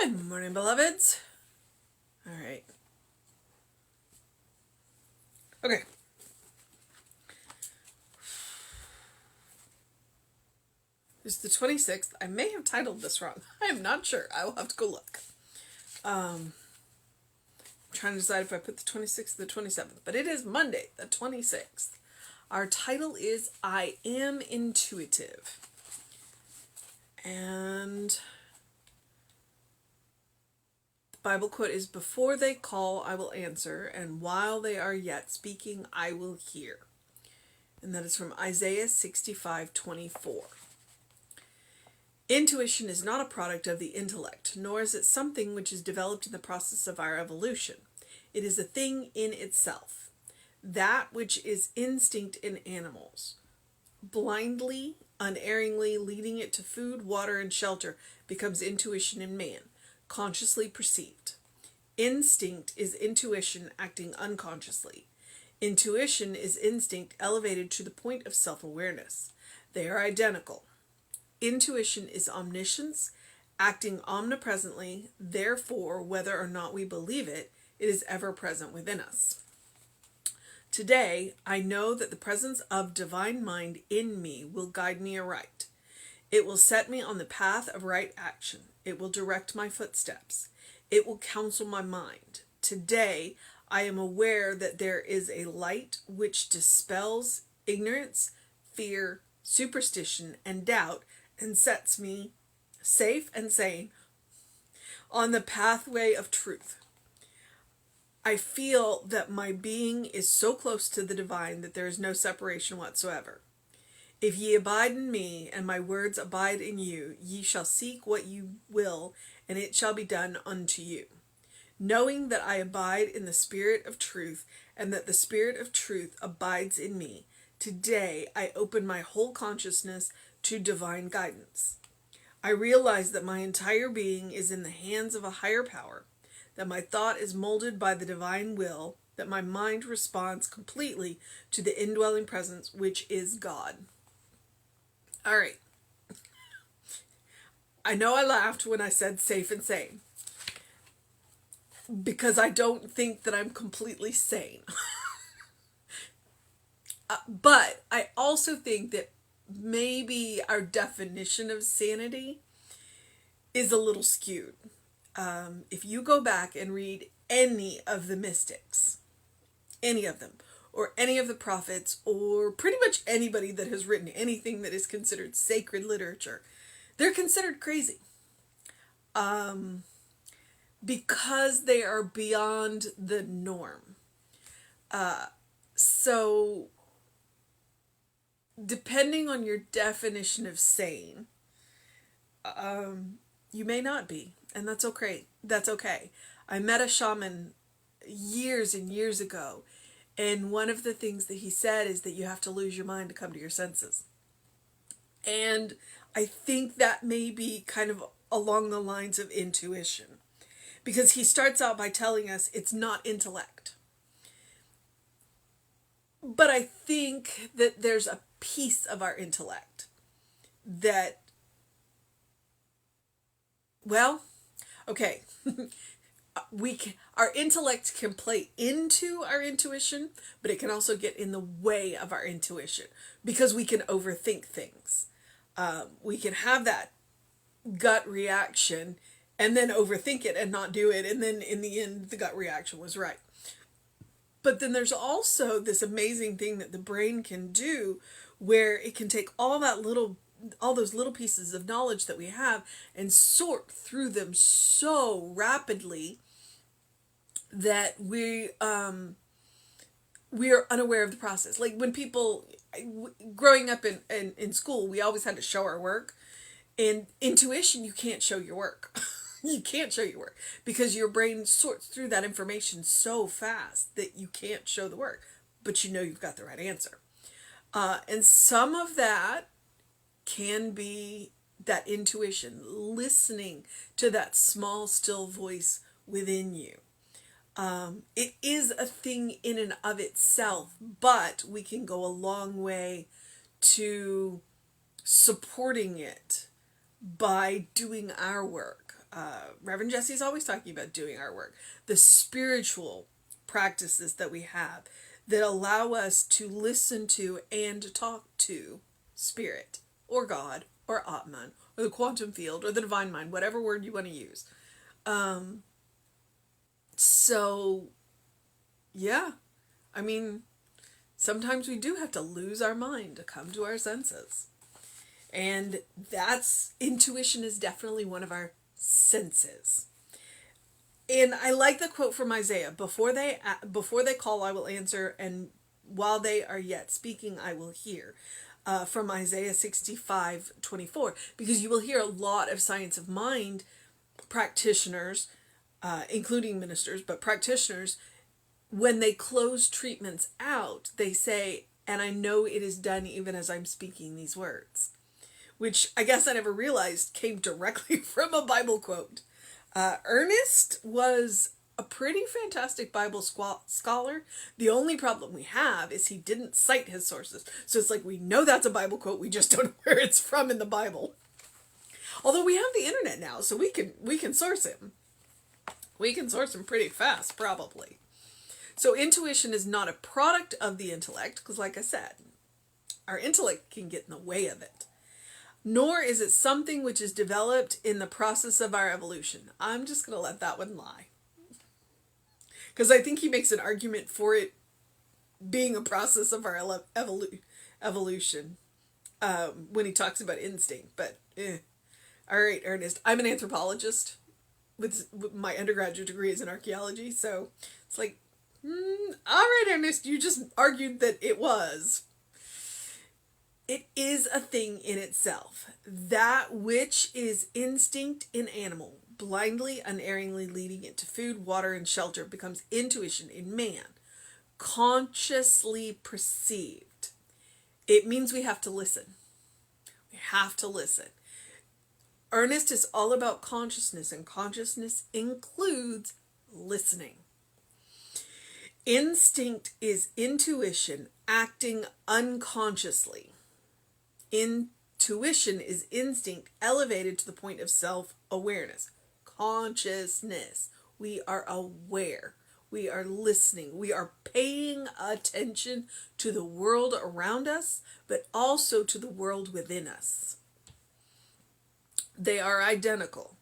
Good morning, beloveds. All right. Okay. It's the 26th. I may have titled this wrong. I am not sure. I will have to go look. I'm trying to decide if I put the 26th or the 27th, but it is Monday, the 26th. Our title is I Am Intuitive. And the Bible quote is, "Before they call, I will answer, and while they are yet speaking, I will hear." And that is from Isaiah 65:24. Intuition is not a product of the intellect, nor is it something which is developed in the process of our evolution. It is a thing in itself, that which is instinct in animals, blindly, unerringly leading it to food, water, and shelter, becomes intuition in man, consciously perceived. Instinct is intuition acting unconsciously. Intuition is instinct elevated to the point of self-awareness. They are identical. Intuition is omniscience, acting omnipresently, therefore, whether or not we believe it, it is ever present within us. Today, I know that the presence of divine mind in me will guide me aright. It will set me on the path of right action. It will direct my footsteps. It will counsel my mind. Today, I am aware that there is a light which dispels ignorance, fear, superstition, and doubt, and sets me safe and sane on the pathway of truth. I feel that my being is so close to the divine that there is no separation whatsoever. If ye abide in me, and my words abide in you, ye shall seek what you will, and it shall be done unto you. Knowing that I abide in the Spirit of truth, and that the Spirit of truth abides in me, today I open my whole consciousness to divine guidance. I realize that my entire being is in the hands of a higher power, that my thought is molded by the divine will, that my mind responds completely to the indwelling presence, which is God. All right. I know I laughed when I said safe and sane, because I don't think that I'm completely sane. But I also think that maybe our definition of sanity is a little skewed. If you go back and read any of the mystics, any of them, or any of the prophets, or pretty much anybody that has written anything that is considered sacred literature, they're considered crazy. Because they are beyond the norm. So depending on your definition of sane, you may not be, and that's okay. That's okay. I met a shaman years and years ago, and one of the things that he said is that you have to lose your mind to come to your senses. And I think that may be kind of along the lines of intuition, because he starts out by telling us it's not intellect. But I think that there's a piece of our intellect that, well, okay, our intellect can play into our intuition, but it can also get in the way of our intuition, because we can overthink things. We can have that gut reaction and then overthink it and not do it, and then in the end the gut reaction was right. But then there's also this amazing thing that the brain can do, where it can take all those little pieces of knowledge that we have and sort through them so rapidly that we are unaware of the process. Like when people, growing up in school, we always had to show our work. In intuition, you can't show your work. You can't show your work because your brain sorts through that information so fast that you can't show the work, but you know you've got the right answer. And some of that can be that intuition, listening to that small, still voice within you. It is a thing in and of itself, but we can go a long way to supporting it by doing our work. Reverend Jesse's always talking about doing our work. The spiritual practices that we have that allow us to listen to and talk to spirit or God or Atman or the quantum field or the divine mind, whatever word you want to use. So, yeah, I mean, sometimes we do have to lose our mind to come to our senses. And intuition is definitely one of our senses. And I like the quote from Isaiah, before they call, I will answer, and while they are yet speaking, I will hear, from Isaiah 65:24, because you will hear a lot of science of mind practitioners, including ministers, but practitioners, when they close treatments out, they say, and I know it is done even as I'm speaking these words, which I guess I never realized came directly from a Bible quote. Ernest was a pretty fantastic Bible scholar. The only problem we have is he didn't cite his sources. So it's like, we know that's a Bible quote, we just don't know where it's from in the Bible. Although we have the internet now, so we can source him. We can source him pretty fast, probably. So intuition is not a product of the intellect, because like I said, our intellect can get in the way of it. Nor is it something which is developed in the process of our evolution. I'm just going to let that one lie. Because I think he makes an argument for it being a process of our evolution when he talks about instinct. But, all right, Ernest, I'm an anthropologist with my undergraduate degree is in archaeology. So it's like, all right, Ernest, you just argued that it was. It is a thing in itself. That which is instinct in animal, blindly, unerringly leading it to food, water, and shelter, becomes intuition in man, consciously perceived. It means we have to listen. We have to listen. Ernest is all about consciousness, and consciousness includes listening. Instinct is intuition acting unconsciously. Intuition is instinct elevated to the point of self-awareness. Consciousness. We are aware. We are listening. We are paying attention to the world around us, but also to the world within us. They are identical.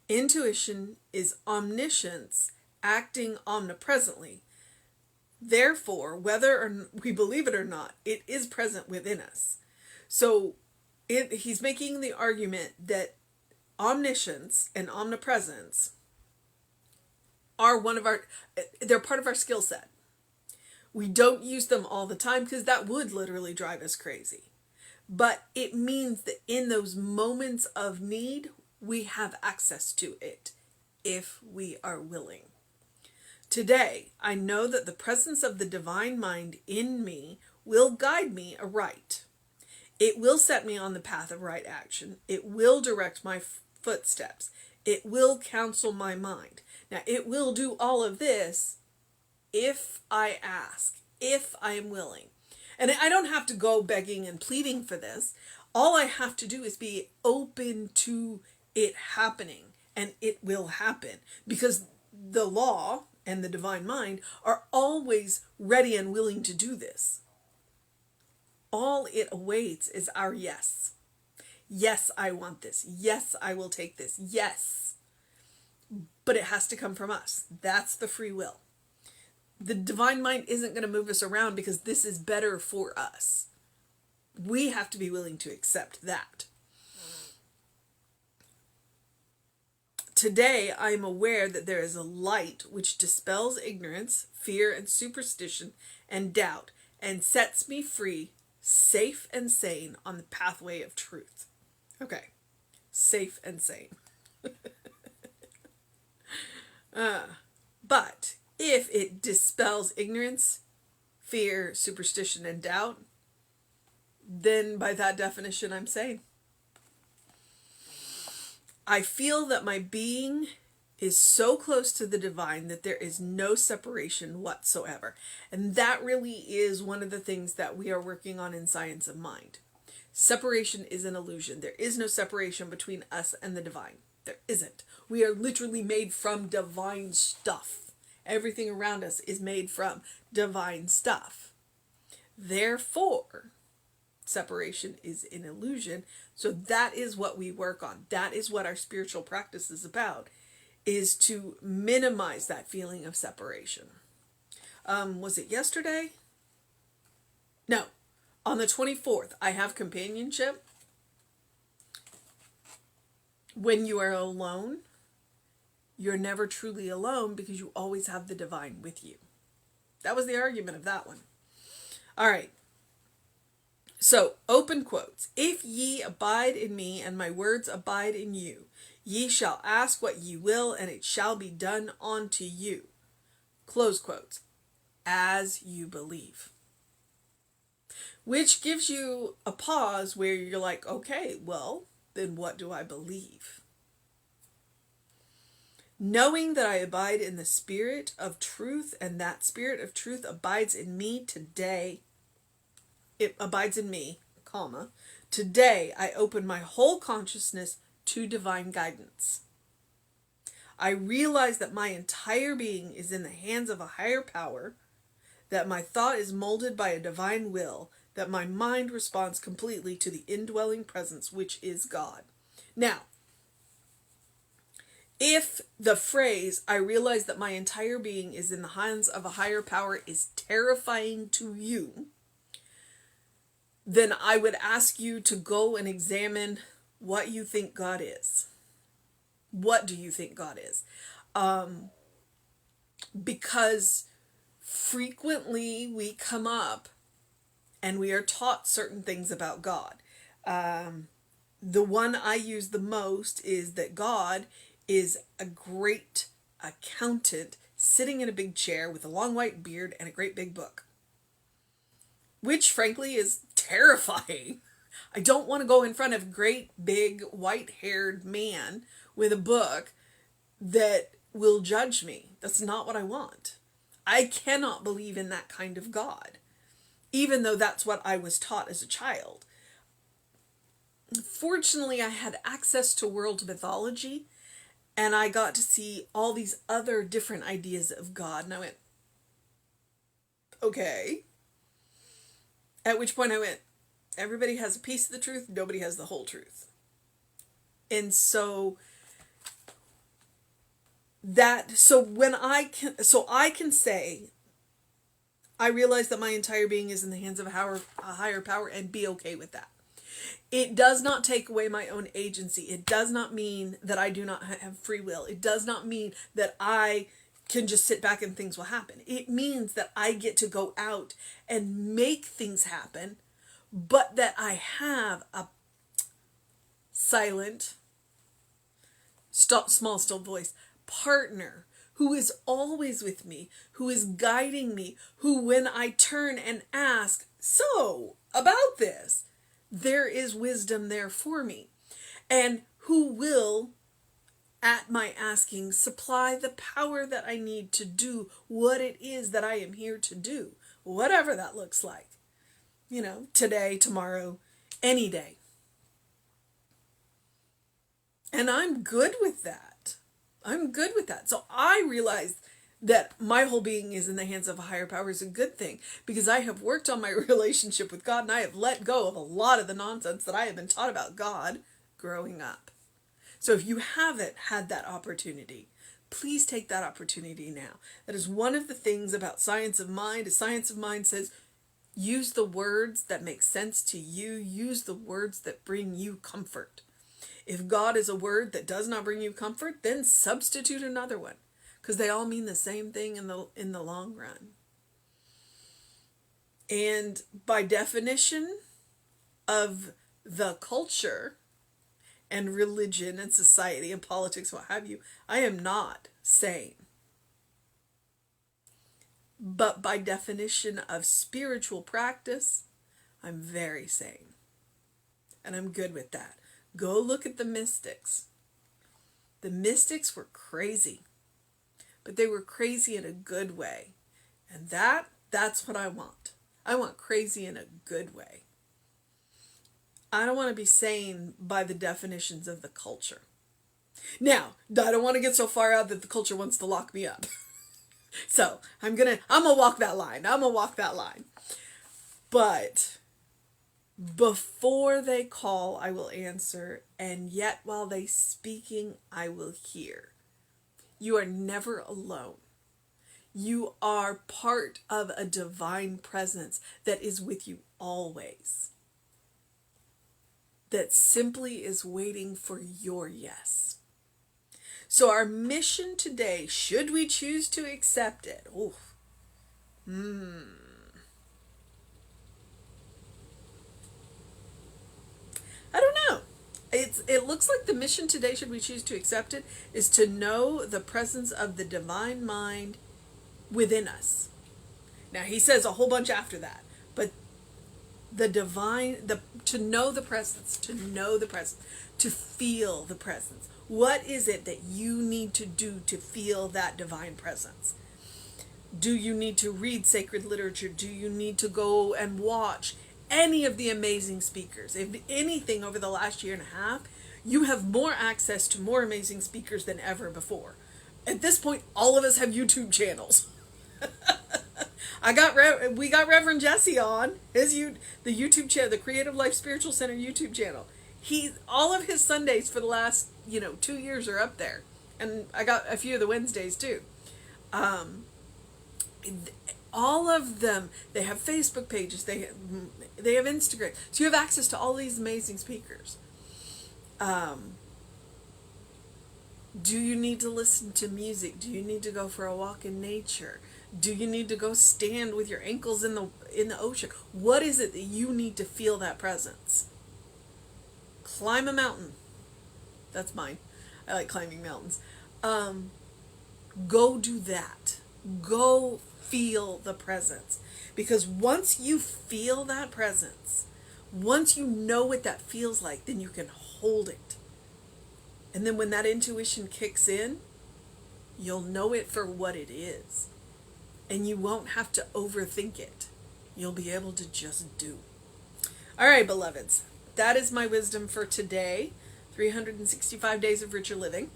Intuition is omniscience acting omnipresently. Therefore, whether we believe it or not, it is present within us. So he's making the argument that omniscience and omnipresence are they're part of our skill set. We don't use them all the time because that would literally drive us crazy. But it means that in those moments of need, we have access to it if we are willing. Today, I know that the presence of the divine mind in me will guide me aright. It will set me on the path of right action. It will direct my footsteps. It will counsel my mind. Now, it will do all of this if I ask, if I am willing. And I don't have to go begging and pleading for this. All I have to do is be open to it happening, and it will happen, because the law and the divine mind are always ready and willing to do this. All it awaits is our yes. Yes, I want this. Yes, I will take this. Yes. But it has to come from us. That's the free will. The divine mind isn't going to move us around because this is better for us. We have to be willing to accept that. Today, I am aware that there is a light which dispels ignorance, fear, and superstition, and doubt, and sets me free, safe and sane, on the pathway of truth. Okay, safe and sane. But if it dispels ignorance, fear, superstition, and doubt, then by that definition, I'm sane. I feel that my being is so close to the divine that there is no separation whatsoever. And that really is one of the things that we are working on in Science of Mind. Separation is an illusion. There is no separation between us and the divine. There isn't. We are literally made from divine stuff. Everything around us is made from divine stuff. Therefore, separation is an illusion. So that is what we work on. That is what our spiritual practice is about, is to minimize that feeling of separation. Was it yesterday? No. On the 24th, I have companionship. When you are alone, you're never truly alone because you always have the divine with you. That was the argument of that one. All right. So, open quotes. If ye abide in me and my words abide in you, ye shall ask what ye will and it shall be done unto you. Close quotes. As you believe. Which gives you a pause where you're like, okay, well, then what do I believe? Knowing that I abide in the spirit of truth and that spirit of truth abides in me today, it abides in me, comma, today I open my whole consciousness to divine guidance. I realize that my entire being is in the hands of a higher power, that my thought is molded by a divine will, that my mind responds completely to the indwelling presence, which is God. Now, if the phrase, I realize that my entire being is in the hands of a higher power, is terrifying to you, then I would ask you to go and examine what you think God is. What do you think God is? Because frequently we come up and we are taught certain things about God. The one I use the most is that God is a great accountant sitting in a big chair with a long white beard and a great big book. Which frankly is terrifying. I don't want to go in front of a great big white-haired man with a book that will judge me. That's not what I want. I cannot believe in that kind of God, even though that's what I was taught as a child. Fortunately, I had access to world mythology, and I got to see all these other different ideas of God, and I went, okay. At which point I went, everybody has a piece of the truth, nobody has the whole truth. And so I can say, I realize that my entire being is in the hands of a higher power and be okay with that. It does not take away my own agency. It does not mean that I do not have free will. It does not mean that I can just sit back and things will happen. It means that I get to go out and make things happen, but that I have a silent, small, still voice partner who is always with me, who is guiding me, who when I turn and ask, so, about this, there is wisdom there for me, and who will, at my asking, supply the power that I need to do what it is that I am here to do, whatever that looks like. Today, tomorrow, any day. And I'm good with that. So I realized that my whole being is in the hands of a higher power is a good thing, because I have worked on my relationship with God and I have let go of a lot of the nonsense that I have been taught about God growing up. So if you haven't had that opportunity, please take that opportunity now. That is one of the things about Science of Mind. Science of Mind says, use the words that make sense to you. Use the words that bring you comfort. If God is a word that does not bring you comfort, then substitute another one, because they all mean the same thing in the long run. And by definition of the culture and religion and society and politics, what have you, I am not sane. But by definition of spiritual practice, I'm very sane. And I'm good with that. Go look at the mystics. The mystics were crazy. But they were crazy in a good way. And that's what I want. I want crazy in a good way. I don't want to be sane by the definitions of the culture. Now, I don't want to get so far out that the culture wants to lock me up. So I'm gonna walk that line. I'm gonna walk that line. But before they call, I will answer, and yet while they speaking, I will hear. You are never alone. You are part of a divine presence that is with you always. That simply is waiting for your yes. So our mission today, should we choose to accept it? I don't know. It looks like the mission today, should we choose to accept it, is to know the presence of the divine mind within us. Now he says a whole bunch after that, but to know the presence, to feel the presence. What is it that you need to do to feel that divine presence? Do you need to read sacred literature? Do you need to go and watch any of the amazing speakers? If anything, over the last year and a half, you have more access to more amazing speakers than ever before. At this point, all of us have YouTube channels. We got Reverend Jesse on the YouTube channel, the Creative Life Spiritual Center YouTube channel. All of his Sundays for the last 2 years are up there, and I got a few of the Wednesdays too. All of them, they have Facebook pages, they have Instagram, so you have access to all these amazing speakers. Do you need to listen to music? Do you need to go for a walk in nature? Do you need to go stand with your ankles in the ocean? What is it that you need to feel that presence? Climb a mountain. That's mine. I like climbing mountains. Go do that. Go feel the presence. Because once you feel that presence, once you know what that feels like, then you can hold it. And then when that intuition kicks in, you'll know it for what it is. And you won't have to overthink it. You'll be able to just do. All right, beloveds. That is my wisdom for today. 365 days of richer living.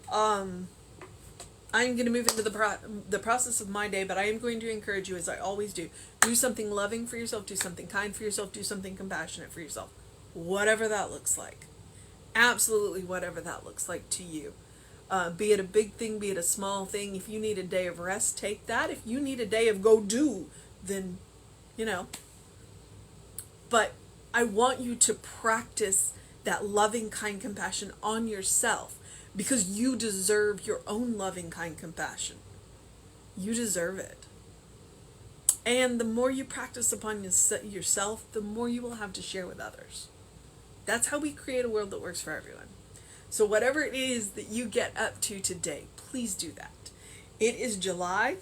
I'm going to move into the process of my day, but I am going to encourage you, as I always do something loving for yourself, do something kind for yourself, do something compassionate for yourself. Whatever that looks like. Absolutely whatever that looks like to you. Be it a big thing, be it a small thing. If you need a day of rest, take that. If you need a day of go do, then, But I want you to practice that loving, kind compassion on yourself, because you deserve your own loving, kind compassion. You deserve it. And the more you practice upon yourself, the more you will have to share with others. That's how we create a world that works for everyone. So whatever it is that you get up to today, please do that. It is July.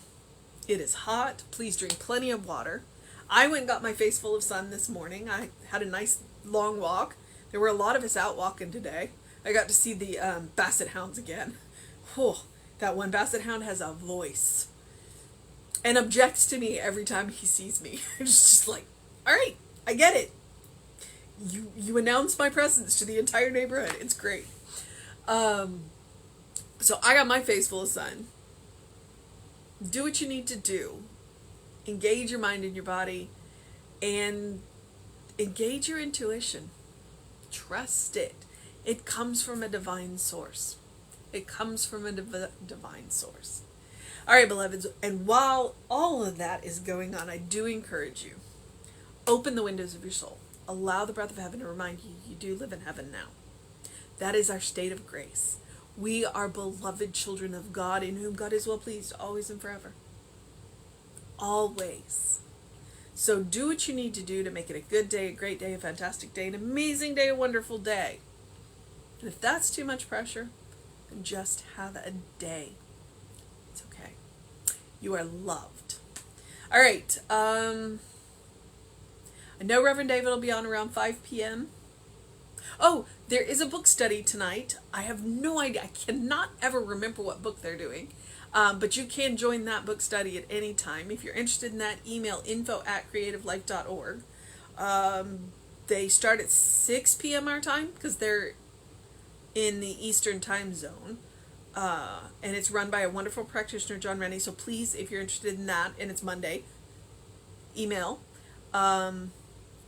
It is hot. Please drink plenty of water. I went and got my face full of sun this morning. I had a nice long walk. There were a lot of us out walking today. I got to see the basset hounds again. Oh, that one basset hound has a voice and objects to me every time he sees me. It's just like, all right, I get it. You announce my presence to the entire neighborhood. It's great. So I got my face full of sun. Do what you need to do. Engage your mind and your body, and engage your intuition. Trust it. It comes from a divine source. It comes from a divine source. All right, beloveds, and while all of that is going on, I do encourage you, open the windows of your soul. Allow the breath of heaven to remind you, you do live in heaven now. That is our state of grace. We are beloved children of God, in whom God is well pleased, always and forever. Always. So do what you need to do to make it a good day, a great day, a fantastic day, an amazing day, a wonderful day. And if that's too much pressure, then just have a day. It's okay. You are loved. All right. I know Reverend David will be on around 5 p.m. Oh, there is a book study tonight. I have no idea. I cannot ever remember what book they're doing. But you can join that book study at any time. If you're interested in that, email info@creativelife.org. They start at 6 p.m. our time, because they're in the Eastern time zone. And it's run by a wonderful practitioner, John Rennie. So please, if you're interested in that, and it's Monday, email. And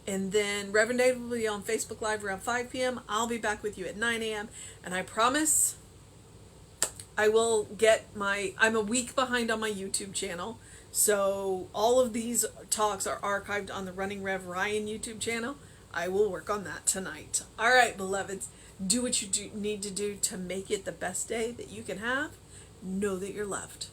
then Reverend Dave will be on Facebook Live around 5 p.m. I'll be back with you at 9 a.m. And I promise I will get I'm a week behind on my YouTube channel. So all of these talks are archived on the Running Rev Ryan YouTube channel. I will work on that tonight. All right, beloveds, do what you need to do to make it the best day that you can have. Know that you're loved.